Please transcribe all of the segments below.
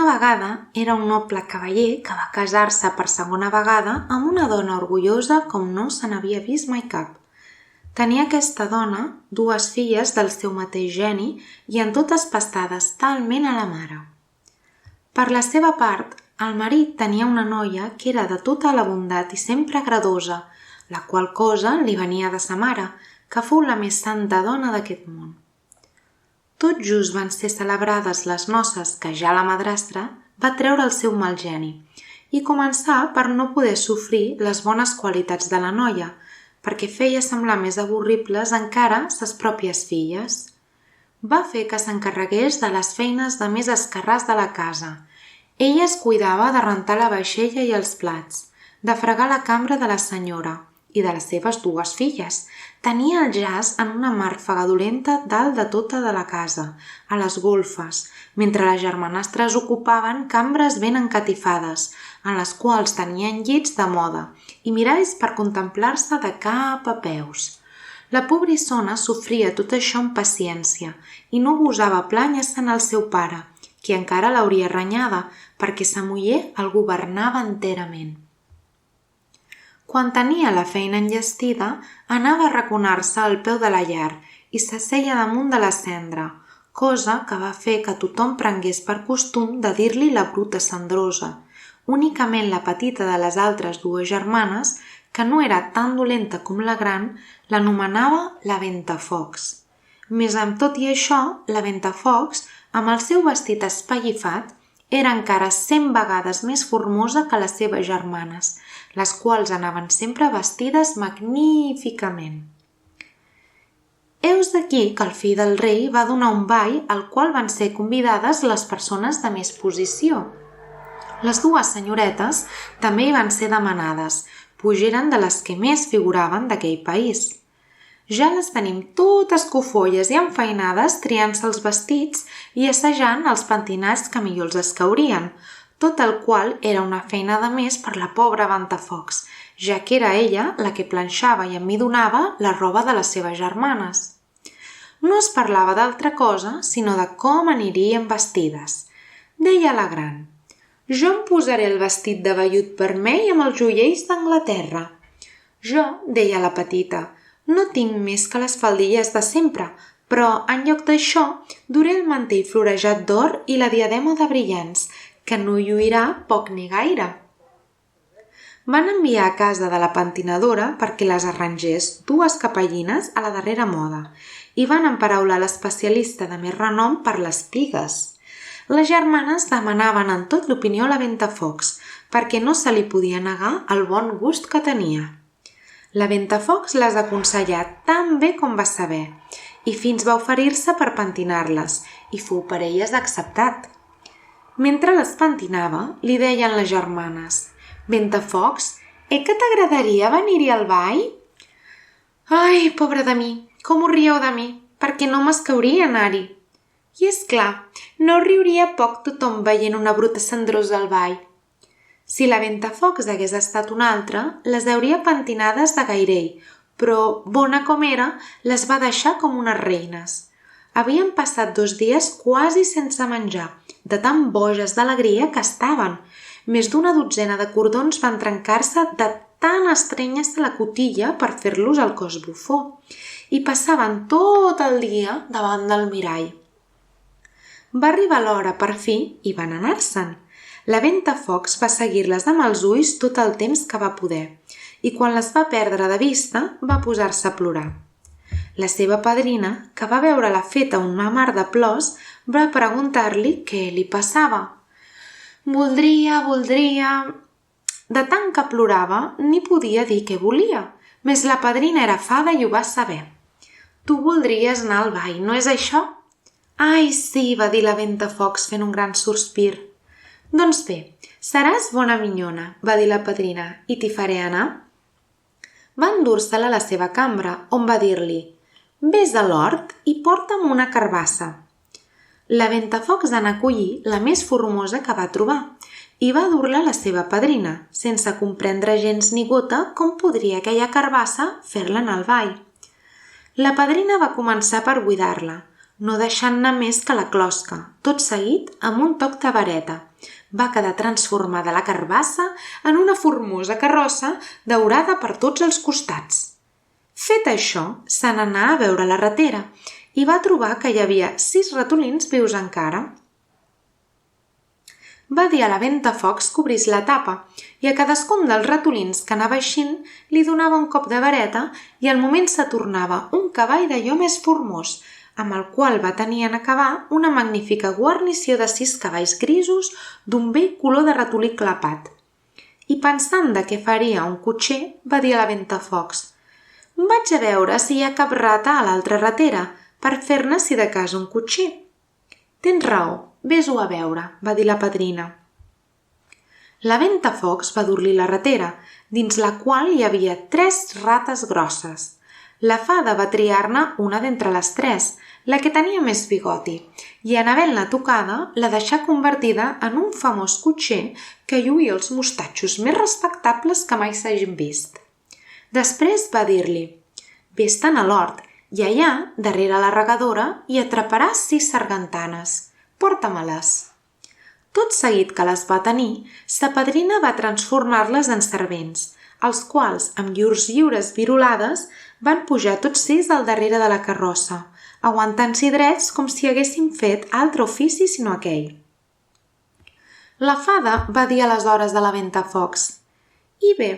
vegada era un noble cavaller que va casar-se per segona vegada amb una dona orgullosa com no se n'havia vist mai cap. Tenia aquesta dona 2 filles del seu mateix geni i en totes pastades talment a la mare. Per la seva part, el marit tenia una noia que era de tota la bondat i sempre agradosa, la qual cosa li venia de sa mare, que fou la més santa dona d'aquest món. Tot just van ser celebrades les noces que ja la madrastra va treure el seu mal geni i començar per no poder sofrir les bones qualitats de la noia, perquè feia semblar més avorribles encara ses pròpies filles. Va fer que s'encarregués de les feines de més escarràs de la casa. Ella es cuidava de rentar la vaixella i els plats, de fregar la cambra de la senyora i de les seves 2 filles. Tenia el jaç en una màrfega dolenta dalt de tota de la casa, a les golfes, mentre les germanastres ocupaven cambres ben encatifades, en les quals tenien llits de moda i miralls per contemplar-se de cap a peus. La pobrissona sofria tot això amb paciència i no gosava plànyer-se'n al seu pare, qui encara l'hauria renyada perquè sa muller el governava enterament. Quan tenia la feina enllestida, anava a arraconar-se al peu de la llar i s'asseia damunt de la cendra, cosa que va fer que tothom prengués per costum de dir-li la bruta cendrosa. Únicament la petita de les altres 2 germanes, que no era tan dolenta com la gran, l'anomenava la Ventafocs. Més amb tot i això, la Ventafocs, amb el seu vestit espellifat, era encara 100 vegades més formosa que les seves germanes, les quals anaven sempre vestides magníficament. Heus d'aquí que el fill del rei va donar un ball al qual van ser convidades les persones de més posició. Les 2 senyoretes també hi van ser demanades, puix eren de les que més figuraven d'aquell país. Ja les tenim totes cofolles i enfeinades triant-se els vestits i assajant els pentinats que millor els escaurien, tot el qual era una feina de més per la pobra Ventafocs, ja que era ella la que planxava i emmidonava la roba de les seves germanes. No es parlava d'altra cosa sinó de com anirien vestides. Deia la gran: «Jo em posaré el vestit de vellut vermell amb els joiells d'Anglaterra». «Jo», deia la petita, «no tinc més que les faldilles de sempre, però en lloc d'això duré el mantell florejat d'or i la diadema de brillants, que no lluirà poc ni gaire». Van enviar a casa de la pentinadora perquè les arrangés 2 capellines a la darrera moda i van emparaular l'especialista de més renom per les pigues. Les germanes demanaven en tot l'opinió a la Ventafocs perquè no se li podia negar el bon gust que tenia. La Ventafocs les aconsellà tan bé com va saber i fins va oferir-se per pentinar-les i fou per elles acceptat. Mentre les pentinava, li deien les germanes: «Ventafocs, que t'agradaria venir-hi al ball?» «Ai, pobra de mi, com ho rieu de mi, perquè no m'escauria anar-hi». I és clar, no riuria poc tothom veient una bruta cendrosa al ball. Si la Ventafocs hagués estat una altra, les hauria pentinades de gairell, però, bona com era, les va deixar com unes reines. Havien passat 2 dies quasi sense menjar, de tan boges d'alegria que estaven. Més d'1 dotzena de cordons van trencar-se de tan estrenyes de la cotilla per fer-los el cos bufó, i passaven tot el dia davant del mirall. Va arribar l'hora, per fi, i van anar-se'n. La Ventafocs va seguir-les amb els ulls tot el temps que va poder i quan les va perdre de vista va posar-se a plorar. La seva padrina, que va veure-la feta una mar de plors, va preguntar-li què li passava. Voldria... De tant que plorava, ni podia dir què volia, més la padrina era fada i ho va saber. «Tu voldries anar al ball, no és això?» «Ai, sí», va dir la Ventafocs fent un gran sospir. «Doncs bé, seràs bona minyona», va dir la padrina, «i t'hi faré anar». Va endur-se-la a la seva cambra, on va dir-li: «Ves a l'hort i porta'm una carbassa». La Ventafocs anà a collir la més formosa que va trobar i va dur-la a la seva padrina, sense comprendre gens ni gota com podria aquella carbassa fer-la anar al ball. La padrina va començar per buidar-la, no deixant-ne més que la closca, tot seguit amb un toc de vareta, Va quedar transformada la carbassa en una formosa carrossa daurada per tots els costats. Fet això, se n'anà a veure la ratera i va trobar que hi havia 6 ratolins vius encara. Va dir a la Ventafocs que obrís la tapa i a cadascun dels ratolins que anava eixint li donava un cop de vareta i al moment se tornava un cavall d'allò més formós, amb el qual va tenir en acabar una magnífica guarnició de 6 cavalls grisos d'un bell color de ratolí clapat. I pensant de què faria un cotxer, va dir a la Ventafocs: «Vaig a veure si hi ha cap rata a l'altra ratera, per fer-ne si de cas un cotxer». «Tens raó, ves-ho a veure», va dir la padrina. La Ventafocs va dur-li la ratera, dins la qual hi havia 3 rates grosses. La fada va triar-ne una d'entre les 3, la que tenia més bigoti, i en havent-la tocada la deixà convertida en un famós cotxer que lluïa els mostatxos més respectables que mai s'hagin vist. Després va dir-li: «Ves-te'n a l'hort i allà, darrere la regadora, hi atraparàs 6 sargantanes. Porta-me-les». Tot seguit que les va tenir, sa padrina va transformar-les en servents, els quals, amb llurs lliures virolades, van pujar tots 6 al darrere de la carrossa, aguantant-s'hi drets com si haguessin fet altre ofici sinó aquell. La fada va dir aleshores a la Ventafocs: «I bé,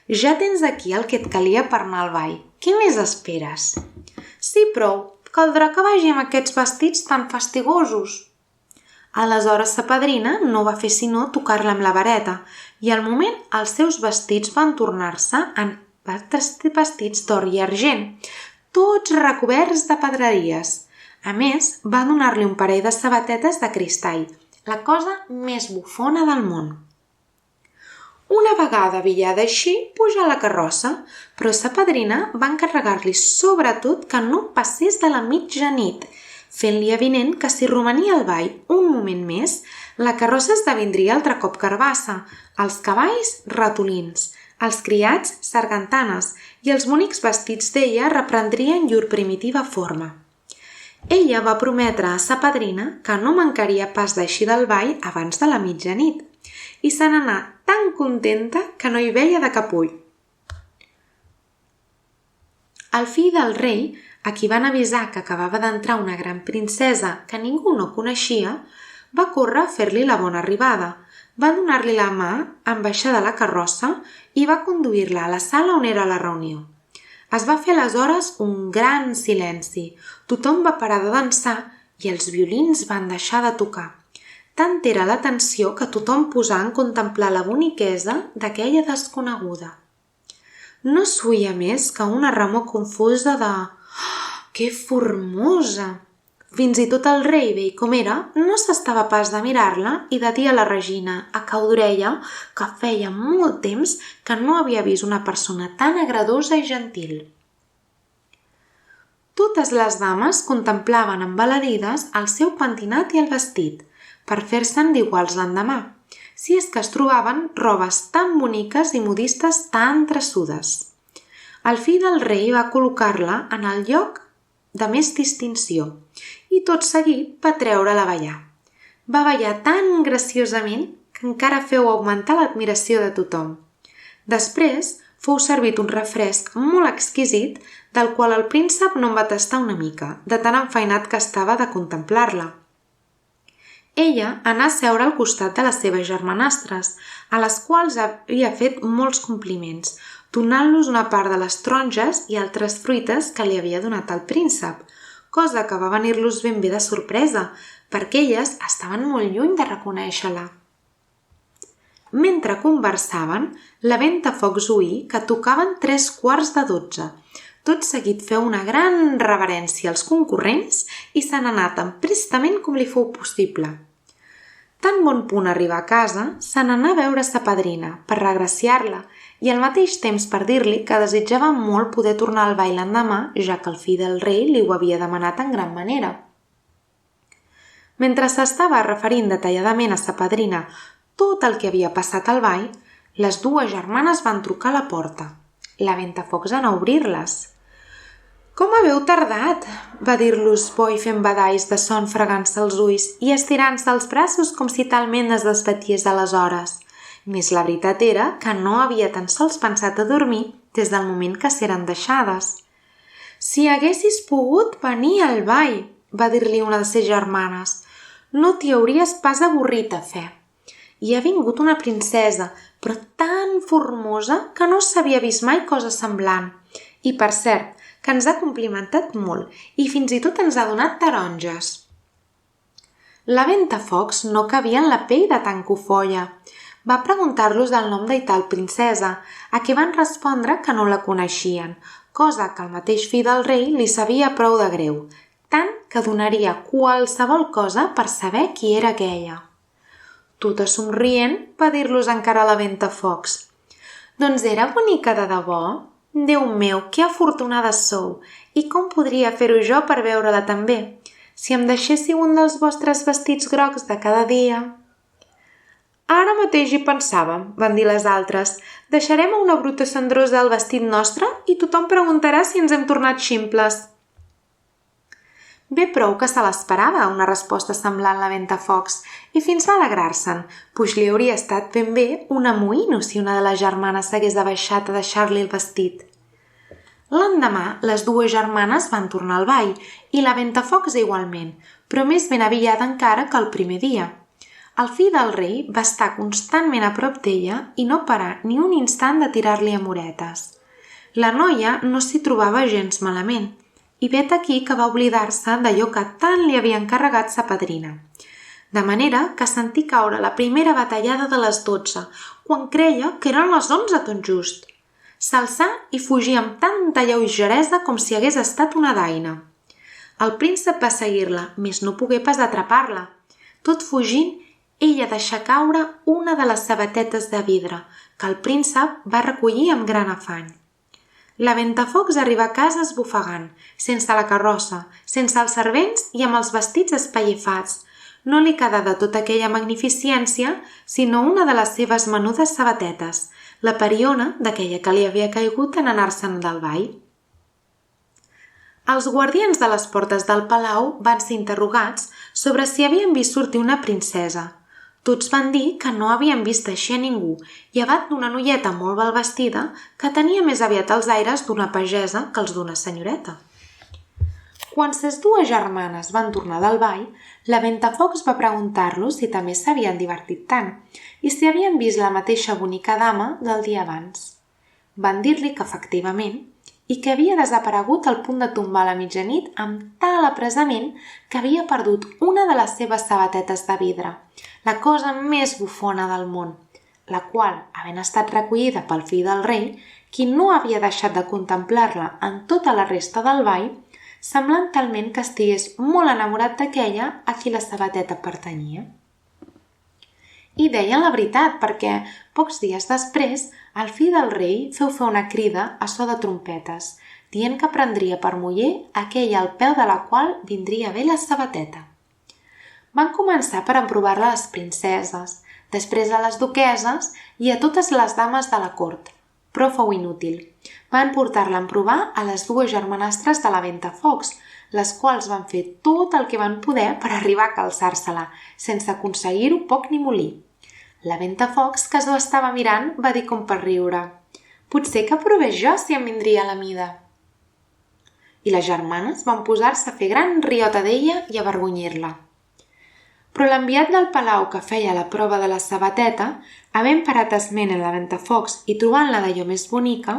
ja tens aquí el que et calia per anar al ball. Què més esperes?» «Sí, prou. Caldrà que vagi amb aquests vestits tan fastigosos». Aleshores sa padrina no va fer sinó tocar-la amb la vareta i al moment els seus vestits van tornar-se en vestits d'or i argent, tots recoberts de pedreries. A més, va donar-li un parell de sabatetes de cristall, la cosa més bufona del món. Una vegada avillada així, puja a la carrossa, però sa padrina va encarregar-li sobretot que no passés de la mitjanit, fent-li avinent que si romania al ball un moment més, la carrossa esdevindria altre cop carbassa, els cavalls ratolins, els criats sargantanes i els bonics vestits d'ella reprendrien llur primitiva forma. Ella va prometre a sa padrina que no mancaria pas d'eixir del ball abans de la mitjanit i se n'anà tan contenta que no hi veia de cap ull. El fill del rei, a qui van avisar que acabava d'entrar una gran princesa que ningú no coneixia, va córrer a fer-li la bona arribada, va donar-li la mà en baixar de la carrossa i va conduir-la a la sala on era la reunió. Es va fer aleshores un gran silenci, tothom va parar de dansar i els violins van deixar de tocar. Tant era la tensió que tothom posà en contemplar la boniquesa d'aquella desconeguda. No s'oïa més que una remor confusa de «Que formosa!». Fins i tot el rei, vell com era, no s'estava pas de mirar-la i de dir a la regina, a cau d'orella, que feia molt temps que no havia vist una persona tan agradosa i gentil. Totes les dames contemplaven embaladides el seu pentinat i el vestit, per fer-se'n d'iguals l'endemà, si és que es trobaven robes tan boniques i modistes tan traçudes. El fill del rei va col·locar-la en el lloc de més distinció i tot seguit va treure-la a ballar. Va ballar tan graciosament que encara feu augmentar l'admiració de tothom. Després fou servit un refresc molt exquisit del qual el príncep no en va tastar una mica, de tan enfeinat que estava de contemplar-la. Ella anà a seure al costat de les seves germanastres, a les quals havia fet molts compliments, donant-los una part de les taronges i altres fruites que li havia donat el príncep, cosa que va venir-los ben bé de sorpresa, perquè elles estaven molt lluny de reconèixer-la. Mentre conversaven, la Ventafocs oí que tocaven 3:15. Tot seguit feu una gran reverència als concurrents i se n'anà tan prestament com li fou possible. Tan bon punt arribar a casa, se n'anà a veure sa padrina per regraciar-la i al mateix temps per dir-li que desitjava molt poder tornar al ball l'endemà, ja que el fill del rei li ho havia demanat en gran manera. Mentre s'estava referint detalladament a sa padrina tot el que havia passat al ball, les 2 germanes van trucar a la porta. La Ventafocs anà a obrir-les. «Com haveu tardat?» va dir-los Boi fent badalls de son fregant-se els ulls i estirant-se els braços com si talment es desbaties a les hores. Més la veritat era que no havia tan sols pensat a dormir des del moment que s'eren deixades. «Si haguessis pogut venir al ball», va dir-li una de ses germanes, «no t'hi hauries pas avorrit a fer. Hi ha vingut una princesa, però tan formosa que no s'havia vist mai cosa semblant. I, per cert, que ens ha complimentat molt i fins i tot ens ha donat taronges». La Ventafocs no cabia en la pell de tan cofolla. Va preguntar-los del nom de tal princesa, a què van respondre que no la coneixien, cosa que el mateix fill del rei li sabia prou de greu, tant que donaria qualsevol cosa per saber qui era aquella. Tota somrient va dir-los encara la Ventafocs. «Doncs era bonica de debò? Déu meu, que afortunada sou! I com podria fer-ho jo per veure-la també? Si em deixéssiu un dels vostres vestits grocs de cada dia...» «Ara mateix hi pensàvem», van dir les altres. «Deixarem a una bruta cendrosa el vestit nostre i tothom preguntarà si ens hem tornat ximples». Bé prou que se l'esperava una resposta semblant a la Ventafocs i fins va alegrar-se'n, puix li hauria estat ben bé un amoïno si una de les germanes s'hagués abaixat a deixar-li el vestit. L'endemà, les dues germanes van tornar al ball i la Ventafocs igualment, però més ben aviada encara que el primer dia. El fill del rei va estar constantment a prop d'ella i no parar ni un instant de tirar-li amoretes. La noia no s'hi trobava gens malament i vet aquí que va oblidar-se d'allò que tant li havia encarregat sa padrina. De manera que sentí caure la primera batallada de les 12, quan creia que eren les 11 tot just. S'alçà i fugí amb tanta lleugeresa com si hagués estat una daina. El príncep va seguir-la, més no pogué pas atrapar-la. Tot fugint, ella deixà caure una de les sabatetes de vidre, que el príncep va recollir amb gran afany. La Ventafocs arriba a casa esbufegant, sense la carrossa, sense els servents i amb els vestits espallifats. No li quedà de tota aquella magnificència sinó una de les seves menudes sabatetes, la pariona d'aquella que li havia caigut en anar-se'n del ball. Els guardians de les portes del palau van ser interrogats sobre si havien vist sortir una princesa. Tots van dir que no havien vist així a ningú, llevat d'una noieta molt ben vestida que tenia més aviat els aires d'una pagesa que els d'una senyoreta. Quan ses dues germanes van tornar del ball, la Ventafocs va preguntar-los si també s'havien divertit tant i si havien vist la mateixa bonica dama del dia abans. Van dir-li que efectivament i que havia desaparegut al punt de tombar a la mitjanit amb tal apresament que havia perdut una de les seves sabatetes de vidre, la cosa més bufona del món, la qual, havent estat recollida pel fill del rei, qui no havia deixat de contemplar-la en tota la resta del ball, semblant talment que estigués molt enamorat d'aquella a qui la sabateta pertanyia. I deien la veritat perquè, pocs dies després, el fill del rei feu fer una crida a so de trompetes, dient que prendria per muller aquella al peu de la qual vindria bé la sabateta. Van començar per emprovar-la a les princeses, després a les duqueses i a totes les dames de la cort, però fou inútil. Van portar-la a emprovar a les dues germanastres de la Ventafocs, les quals van fer tot el que van poder per arribar a calçar-se-la, sense aconseguir-ho poc ni molí. La Ventafocs, que s'ho estava mirant, va dir com per riure: «Potser que provés jo si em vindria a la mida». I les germanes van posar-se a fer gran riota d'ella i a avergonyir-la. Però l'enviat del palau que feia la prova de la sabateta, havent parat esment en la Ventafocs i trobant-la d'allò més bonica,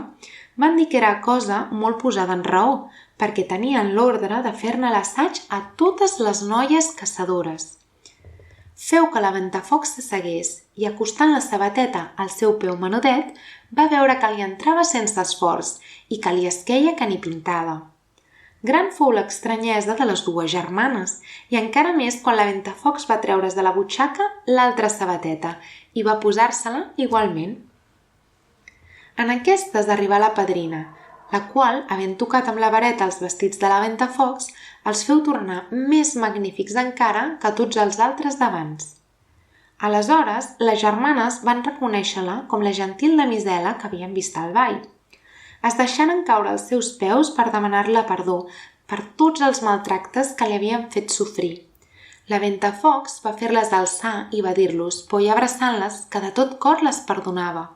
van dir que era cosa molt posada en raó, perquè tenien l'ordre de fer-ne l'assaig a totes les noies caçadores. Feu que la Ventafocs s'assegués i, acostant la sabateta al seu peu menudet, va veure que li entrava sense esforç i que li esqueia que ni pintava. Gran fou l'estranyesa de les dues germanes i encara més quan la Ventafocs va treure's de la butxaca l'altra sabateta i va posar-se-la igualment. En aquestes arribà la padrina, la qual, havent tocat amb la vareta els vestits de la Ventafocs, els feu tornar més magnífics encara que tots els altres d'abans. Aleshores, les germanes van reconèixer-la com la gentil damisela que havien vist al ball. Es deixaren caure als seus peus per demanar-la perdó per tots els maltractes que li havien fet sofrir. La Ventafocs va fer-les alçar i va dir-los, por i abraçant-les, que de tot cor les perdonava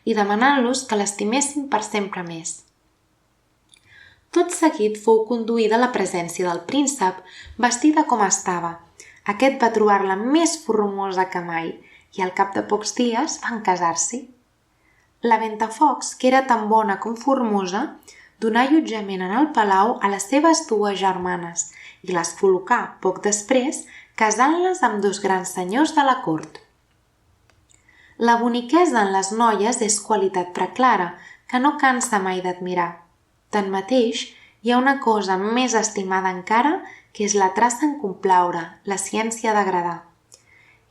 i demanant-los que l'estimessin per sempre més. Tot seguit fou conduïda a la presència del príncep, vestida com estava. Aquest va trobar-la més formosa que mai i al cap de pocs dies van casar-s'hi. La Ventafocs, que era tan bona com formosa, donà allotjament en el palau a les seves dues germanes i les col·locà poc després, casant-les amb dos grans senyors de la cort. La boniquesa en les noies és qualitat preclara, que no cansa mai d'admirar. Tanmateix, hi ha una cosa més estimada encara, que és la traça en complaure, la ciència d'agradar.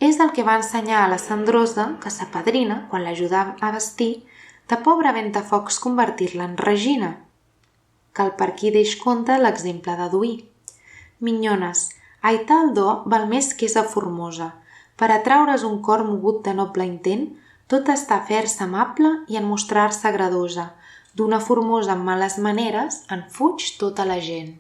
És el que va ensenyar a la Cendrosa, que sa padrina, quan l'ajudava a vestir, de pobra Ventafocs convertir-la en regina. Cal per aquí deix compte l'exemple de Duí. Minyones, aitar el do val més que esa formosa. Per atraure's un cor mogut de noble intent, tot està a fer-se amable i en mostrar-se agradosa. D'una formosa amb males maneres en fuig tota la gent.